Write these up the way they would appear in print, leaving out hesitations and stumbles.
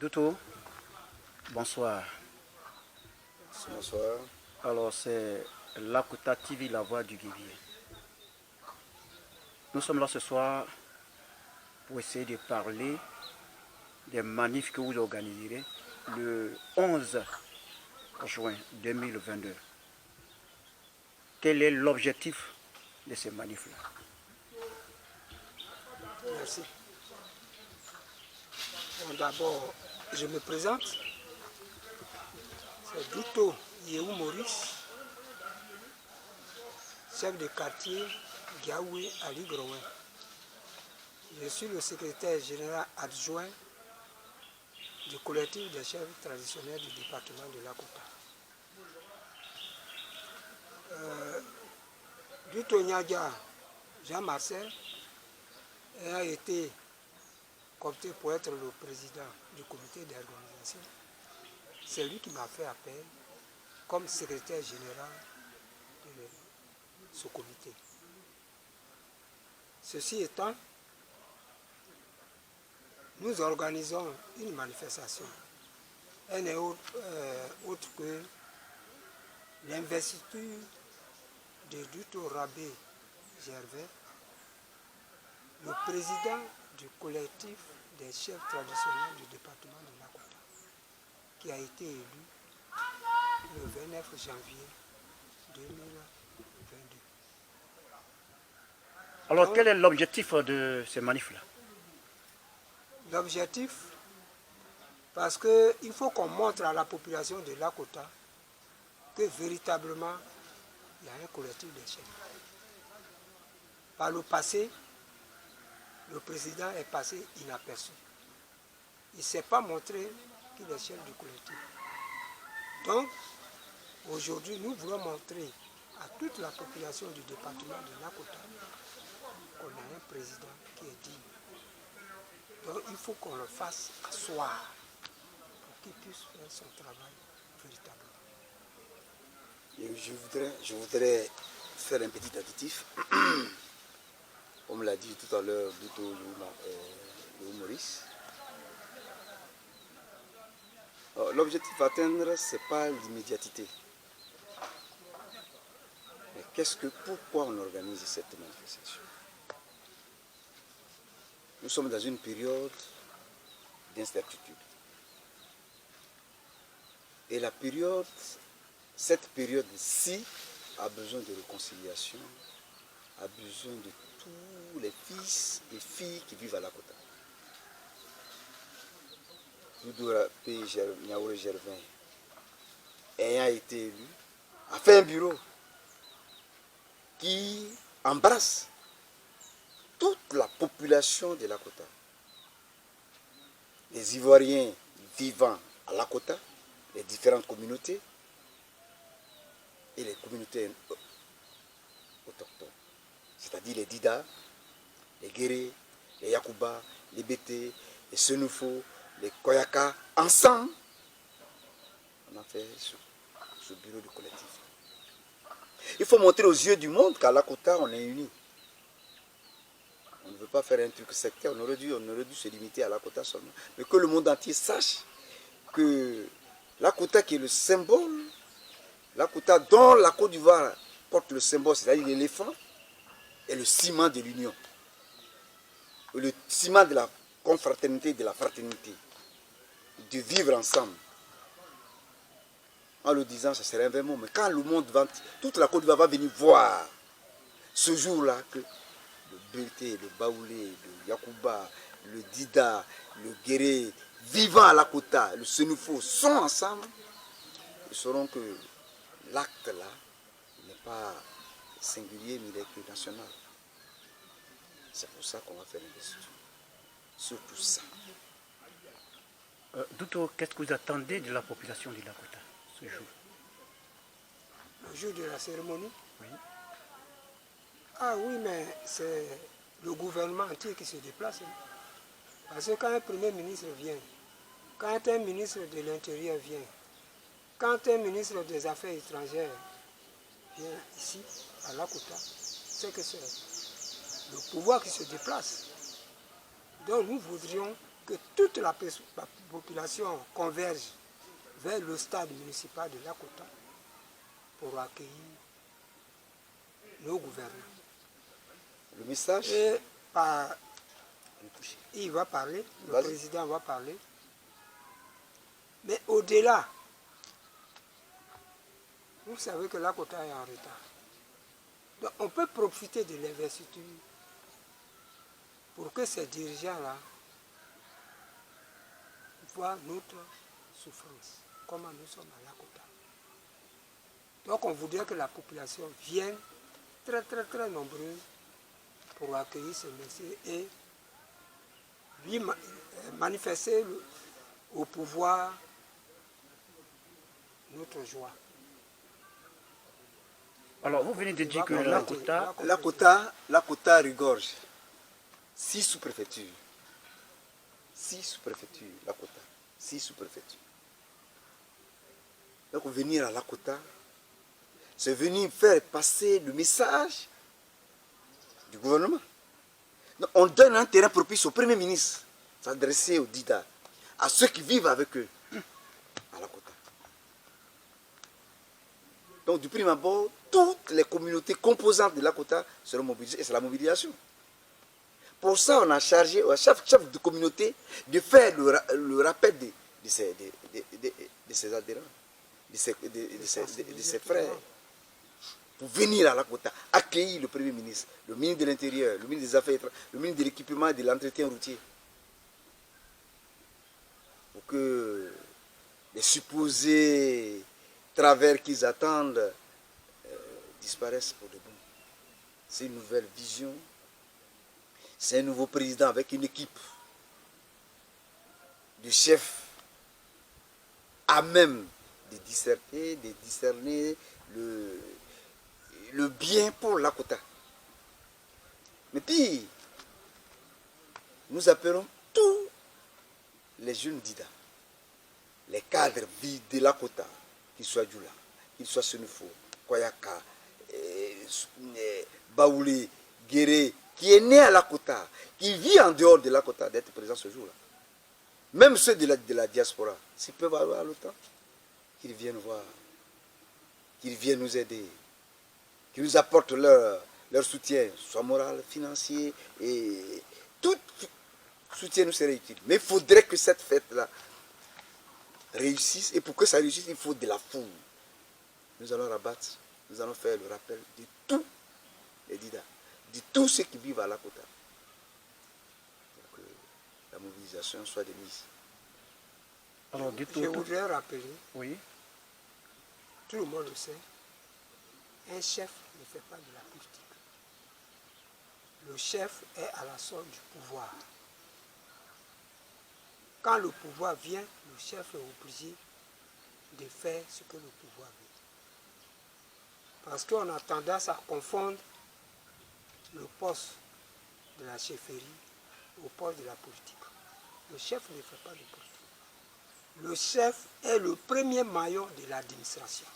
Douto, bonsoir. Bonsoir. Alors c'est Lakota TV, la voix du guerrier. Nous sommes là ce soir pour essayer de parler des manifs que vous organiserez le 11 juin 2022. Quel est l'objectif de ces manifs-là? Merci. Bon, d'abord, je me présente. C'est Douto Yehou Maurice, chef de quartier Giaoué Ali Groen. Je suis le secrétaire général adjoint du collectif des chefs traditionnels du département de Lakota. Douto Nyadia Jean-Marcel a été opté pour être le président du comité d'organisation. C'est lui qui m'a fait appel comme secrétaire général de ce comité. Ceci étant, nous organisons une manifestation. Elle n'est autre que l'investiture de Douto Rabé Gervais, le président du collectif des chefs traditionnels du département de Lakota, qui a été élu le 29 janvier 2022. Alors quel est l'objectif de ces manifs-là? L'objectif, parce qu'il faut qu'on montre à la population de Lakota que véritablement, il y a un collectif des chefs. Par le passé, le président est passé inaperçu. Il ne s'est pas montré qu'il est chef du collectif. Donc, aujourd'hui, nous voulons montrer à toute la population du département de Lakota qu'on a un président qui est digne. Donc, il faut qu'on le fasse asseoir pour qu'il puisse faire son travail véritablement. Je voudrais faire un petit additif. On me l'a dit tout à l'heure, Douto Yehou Maurice. L'objectif à atteindre, ce n'est pas l'immédiateté. Mais pourquoi on organise cette manifestation? Nous sommes dans une période d'incertitude. Et cette période-ci a besoin de réconciliation, a besoin de tous les fils et filles qui vivent à Lakota. Douto Rabé Gervais, ayant été élu, a fait un bureau qui embrasse toute la population de Lakota. Les Ivoiriens vivant à Lakota, les différentes communautés et les communautés autochtones, c'est-à-dire les Dida, les Guéré, les Yakuba, les Bété, les Senufo, les Koyaka. Ensemble, on a fait ce bureau de collectif. Il faut montrer aux yeux du monde qu'à Lakota, on est unis. On ne veut pas faire un truc sectaire, on aurait dû se limiter à Lakota seulement. Mais que le monde entier sache que Lakota qui est le symbole, Lakota dont la Côte d'Ivoire porte le symbole, c'est-à-dire l'éléphant, est le ciment de l'union. Le ciment de la confraternité, de la fraternité. De vivre ensemble. En le disant, ce serait un vrai mot, mais quand le monde va, toute la Côte d'Ivoire va venir voir ce jour-là que le Bété, le Baoulé, le Yakuba, le Dida, le Guéré, vivant à Lakota, le Senufo, sont ensemble, ils sauront que l'acte là n'est pas singulier, mais il est national. C'est pour ça qu'on va faire l'investiture. Surtout ça. Douto, qu'est-ce que vous attendez de la population du Lakota ce jour? Le jour de la cérémonie? Oui. Ah oui, mais c'est le gouvernement entier qui se déplace. Parce que quand un premier ministre vient, quand un ministre de l'Intérieur vient, quand un ministre des Affaires étrangères vient ici, à Lakota, c'est que c'est le pouvoir qui se déplace. Donc nous voudrions que toute la population converge vers le stade municipal de Lakota pour accueillir nos gouvernants. Le message, Et il va parler, le Vas-y. président va parler. Mais au-delà, vous savez que Lakota est en retard. Donc on peut profiter de l'investiture pour que ces dirigeants-là voient notre souffrance, comment nous sommes à Lakota. Donc on voudrait que la population vienne très très très nombreuse pour accueillir ce monsieur et lui manifester au pouvoir notre joie. Alors, vous venez de dire que Lakota, Lakota regorge 6 sous-préfectures. 6 sous-préfectures, Lakota. 6 sous-préfectures. Donc venir à Lakota, c'est venir faire passer le message du gouvernement. Donc, on donne un terrain propice au Premier ministre, s'adresser aux Dida, à ceux qui vivent avec eux, à Lakota. Donc du prime abord, toutes les communautés composantes de Lakota seront mobilisées, et c'est la mobilisation. Pour ça, on a chargé à chaque chef de communauté de faire le rappel de ses adhérents, de ses frères, pour venir à Lakota, accueillir le Premier ministre, le ministre de l'Intérieur, le ministre des Affaires étrangères, le ministre de l'Équipement et de l'Entretien routier. Pour que les supposés travers qu'ils attendent disparaissent pour de bon. C'est une nouvelle vision. C'est un nouveau président avec une équipe de chefs à même de discerner, le bien pour Lakota. Mais puis, nous appelons tous les jeunes Dida, les cadres de Lakota, qu'ils soient Djoula, qu'ils soient Senufo, Koyaka, Baoulé, Guéré, qui est né à Lakota, qui vit en dehors de Lakota, d'être présent ce jour-là. Même ceux de la diaspora, s'ils peuvent avoir l'OTAN, qu'ils viennent voir, qu'ils viennent nous aider, qu'ils nous apportent leur soutien, soit moral, financier, et tout soutien nous serait utile. Mais il faudrait que cette fête-là réussisse, et pour que ça réussisse, il faut de la foule. Nous allons rabattre, nous allons faire le rappel de tous les Dida, de tous ceux qui vivent à Lakota, pour que la mobilisation soit de mise. alors Je voudrais rappeler, oui, tout le monde le sait, un chef ne fait pas de la politique. Le chef est à la solde du pouvoir. Quand le pouvoir vient, le chef est obligé de faire ce que le pouvoir veut. Parce qu'on a tendance à confondre le poste de la chefferie au poste de la politique. Le chef ne fait pas de politique. Le chef est le premier maillon de l'administration.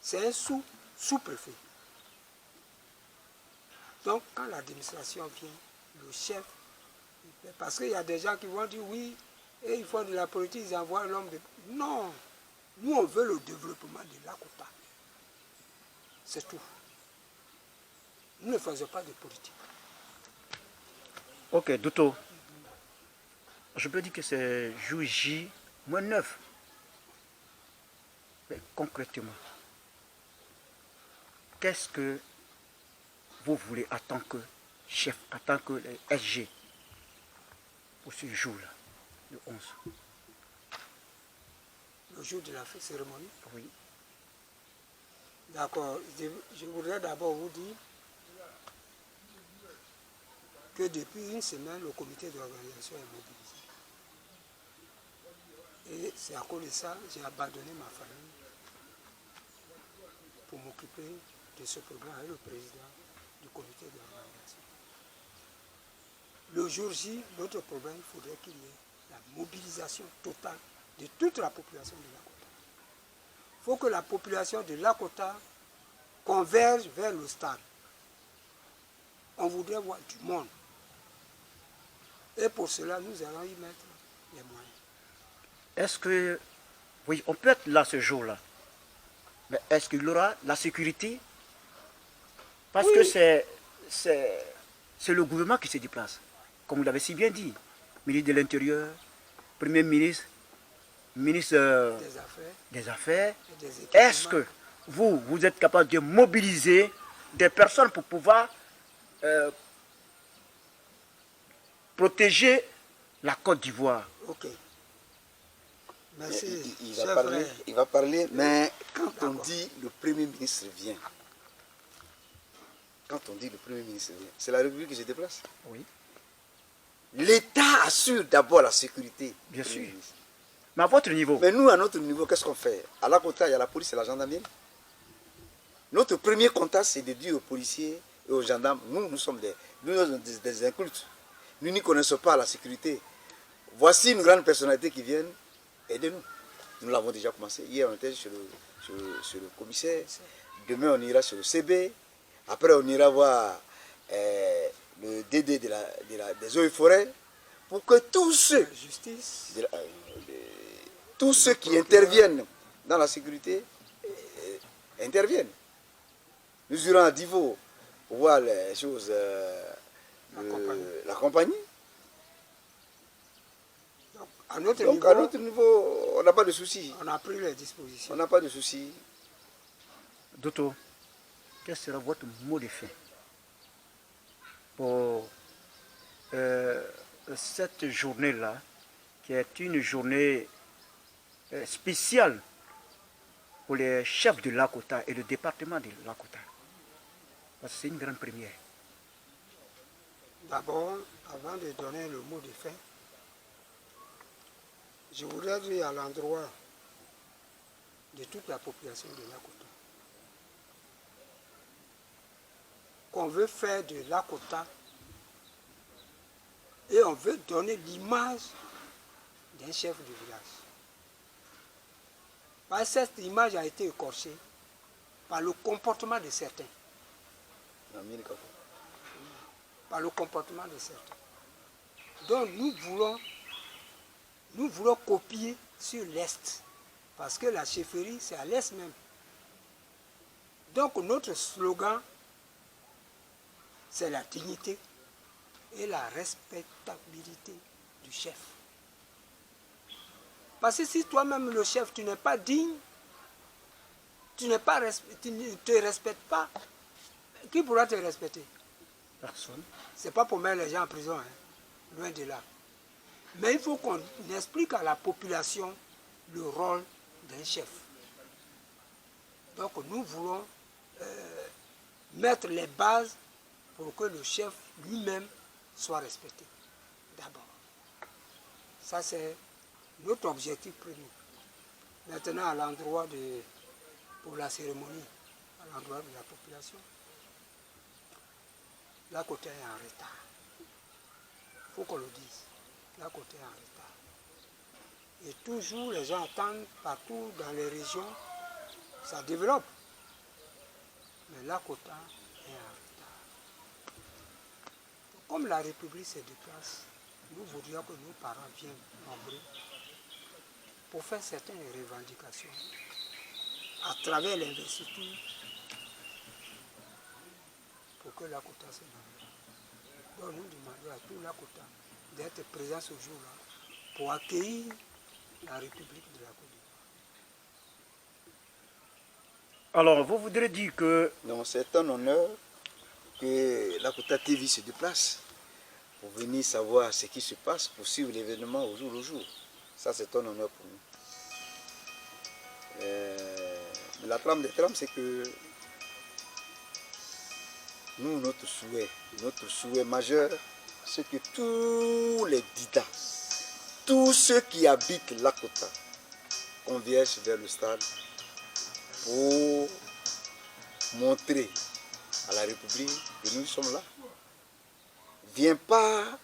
C'est un sous-préfet. Donc, quand l'administration vient, le chef, parce qu'il y a des gens qui vont dire oui, et ils font de la politique, ils envoient l'homme de... Non, nous on veut le développement de Lakota. C'est tout. Nous ne faisons pas de politique. ok, Douto, je peux dire que c'est jour J-9. Mais concrètement, qu'est-ce que vous voulez en tant que chef, en tant que SG, pour ce jour-là, le 11? Le jour de la cérémonie. Oui. D'accord. Je voudrais d'abord vous dire que depuis une semaine, le comité d'organisation est mobilisé. Et c'est à cause de ça que j'ai abandonné ma famille pour m'occuper de ce programme avec le président du comité d'organisation. Le jour J, notre problème, il faudrait qu'il y ait la mobilisation totale de toute la population de Lakota. Il faut que la population de Lakota converge vers le stade. On voudrait voir du monde. Et pour cela, nous allons y mettre les moyens. Est-ce que, oui, on peut être là ce jour-là, mais est-ce qu'il y aura la sécurité? Parce Oui. que c'est le gouvernement qui se déplace, comme vous l'avez si bien dit. Ministre de l'Intérieur, Premier ministre, ministre des Affaires. Et des Est-ce que vous êtes capable de mobiliser des personnes pour pouvoir protéger la Côte d'Ivoire? Ok. Merci. Il va parler, mais quand on dit le Premier ministre vient, c'est la République qui se déplace. Oui. L'État assure d'abord la sécurité. Bien sûr. Mais à votre niveau? Mais nous, à notre niveau, qu'est-ce qu'on fait? À la Côte, il y a la police et la gendarmerie. Notre premier contact, c'est de dire aux policiers et aux gendarmes, nous sommes des incultes. Nous n'y connaissons pas la sécurité. Voici une grande personnalité qui vient, aidez-nous. Nous l'avons déjà commencé. Hier, on était sur le commissaire. Demain, on ira sur le CB. Après, on ira voir le DD des eaux et forêts. Pour que tous ceux, tous ceux qui interviennent dans la sécurité interviennent. Nous irons à Divo pour voir les choses, la compagnie. À notre Donc niveau, à notre niveau, on n'a pas de soucis. on a pris les dispositions. On n'a pas de soucis. Docteur, quel sera votre mot de fin pour cette journée-là, qui est une journée spéciale pour les chefs de Lakota et le département de Lakota? Parce que c'est une grande première. D'abord, avant de donner le mot de fin, je voudrais dire à l'endroit de toute la population de Lakota qu'on veut faire de Lakota et on veut donner l'image d'un chef de village. Parce que cette image a été écorchée par le comportement de certains. Par le comportement de certains. Donc nous voulons copier sur l'Est. Parce que la chefferie, c'est à l'Est même. Donc notre slogan, c'est la dignité et la respectabilité du chef. Parce que si toi-même le chef, tu n'es pas digne, tu ne te respectes pas, qui pourra te respecter? Personne. Ce n'est pas pour mettre les gens en prison, hein, loin de là. Mais il faut qu'on explique à la population le rôle d'un chef. Donc nous voulons mettre les bases pour que le chef lui-même soit respecté. D'abord. Ça c'est notre objectif premier. Maintenant à l'endroit pour la cérémonie, à l'endroit de la population, la Côte est en retard. Il faut qu'on le dise. La Côte est en retard. Et toujours les gens attendent partout dans les régions, ça développe. Mais la Côte est en retard. Comme la République se déplace, nous voudrions que nos parents viennent nombreux pour faire certaines revendications à travers l'investiture pour que la Côte se marie. Donc nous demandons à tout la Côte d'être présent ce jour-là pour accueillir la République de la Côte d'Ivoire. Alors, vous voudrez dire que... Donc c'est un honneur que Lakota TV se déplace pour venir savoir ce qui se passe, pour suivre l'événement au jour le jour. Ça c'est un honneur pour nous. La trame des trames, c'est que nous, notre souhait majeur, c'est que tous les Dida, tous ceux qui habitent Lakota, convergent vers le stade pour montrer à la République que nous sommes là. Viens pas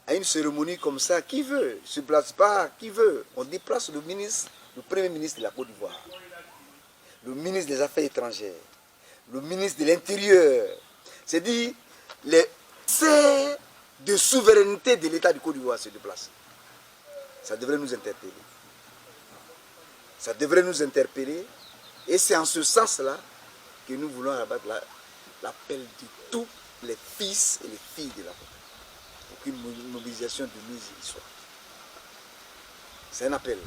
à une cérémonie comme ça, qui veut, ne se place pas, qui veut. On déplace le Premier ministre de la Côte d'Ivoire, le ministre des Affaires étrangères, le ministre de l'Intérieur. C'est-à-dire, c'est de souveraineté de l'État du Côte d'Ivoire se déplace. Ça devrait nous interpeller. Ça devrait nous interpeller. Et c'est en ce sens-là que nous voulons abattre l'appel de tous les fils et les filles de la Côte pour qu'une mobilisation de mise y soit. C'est un appel.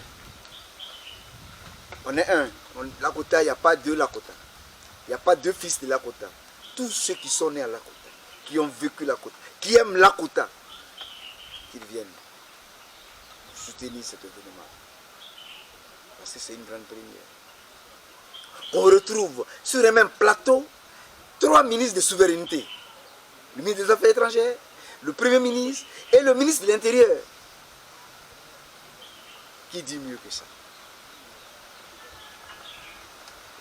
On est un. Lakota, il n'y a pas deux Lakota. Il n'y a pas deux fils de Lakota. Tous ceux qui sont nés à Lakota, qui ont vécu Lakota, qui aiment Lakota, qu'ils viennent soutenir cet événement. Parce que c'est une grande première. On retrouve sur un même plateau 3 ministres de souveraineté. Le ministre des Affaires étrangères, le Premier ministre et le ministre de l'Intérieur. Qui dit mieux que ça?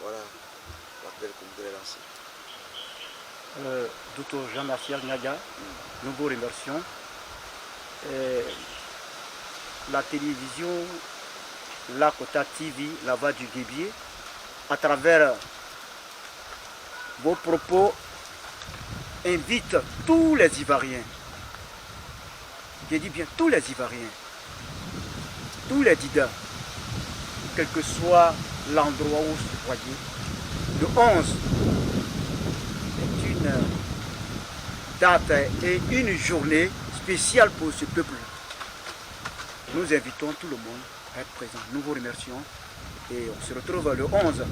Voilà l'appel qu'on voudrait lancer. Dr Jean-Martial Nadia, nous vous remercions. La télévision Lakota TV, la voix du Guébier, à travers vos propos, invite tous les Ivoiriens, je dis bien tous les Ivoiriens, tous les Didas, quel que soit l'endroit où vous voyez, le 11 est une date et une journée spéciale pour ce peuple. Nous invitons tout le monde à être présent. Nous vous remercions et on se retrouve le 11.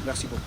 Merci beaucoup.